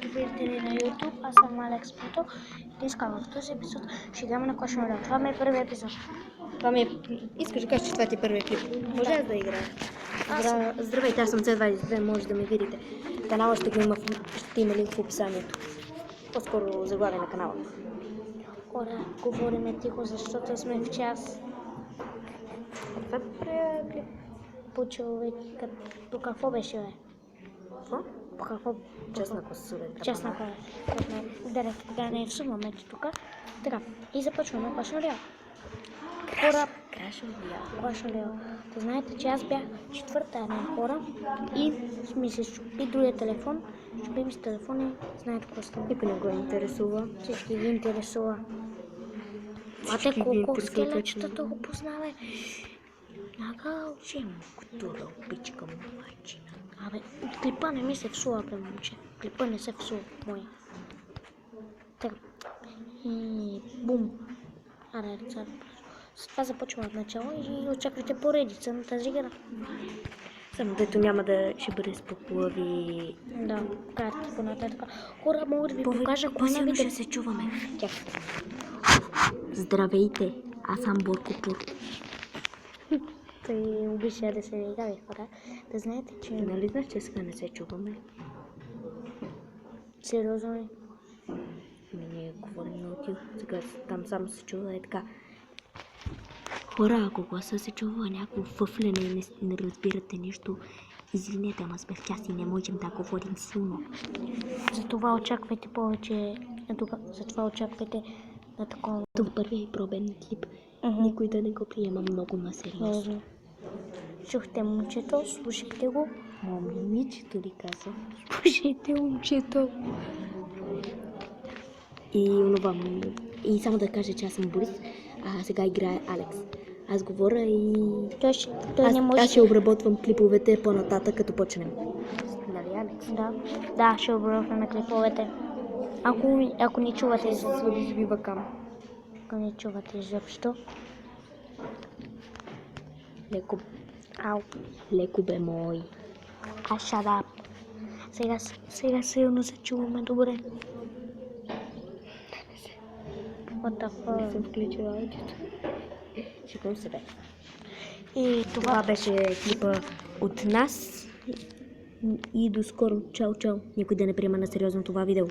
Любители на YouTube, аз съм Алекс Пито. Днес в този епизод ще играме на Clash Royale. Това ми е първият епизод. Искаш да кажеш, че това ти е първият клип? Може аз да играя? Здравейте, аз съм C22, може да ме видите. Канала ще има линк в описанието. По-скоро заглавие на канала. Хора, говориме тихо, защото сме в час. Това е първият клип. По човек, по какво беше, бе? Какво? По какво? Честна коса. Честна хора. Да не всуваме тук. Така, и започваме Clash Royale. Хора, Clash Royale. Да знаете, че аз бях четвърта една хора и ми се щупи другия телефон. Щупи ми с телефона и знаете какво става. Никой не го интересува. Всички ги интересува. А те колко скелетчетата го познаваме. Нага учим. Котура, обичка му, майчина. Абе, от клипа не ми се всува, бе, момче. Клипа не се всува, мой. Така. И бум. Аре, цар. С това започваме от начало и очаквайте поредица на тази игра. Само дето няма да ще бъде с поплави. Да, карти по-нататък. Хора, мога да ви покажа кой на ще се чуваме. Здравейте, аз съм Борко Пур. Той обича да се играе, хора. Да знаете, че... Нали знаеш, че сега не се чуваме? Сериозно ли? Ние говорим много тихо. Сега там само се чува и така. Хора, ако гласа се чува някакво фъфлене и не разбирате нищо, извинете, ама сме в час и не можем да говорим силно. Затова очаквайте повече... Затова очаквайте на такова... Това първия и пробен клип. Никой да не го приема много на сериозно. Чухте момчето, слушайте го. Момичето ли каза? Слушайте момчето. И само да кажа, че аз съм Борис, а сега играе Алекс. Аз говоря и... Той не може... Аз ще обработвам клиповете по-нататък, като почнем. Нали, Алекс? Да, ще обработваме клиповете. Ако не чувате Ако не чувате изобщо. Леко бе мой. Shut up. Сега силно се чуваме добре. What the fuck? Не съм включила аудиото. Шикам се бе. И Това беше клипа от нас. И до скоро. Чао, чао. Никой да не приема на сериозно това видео.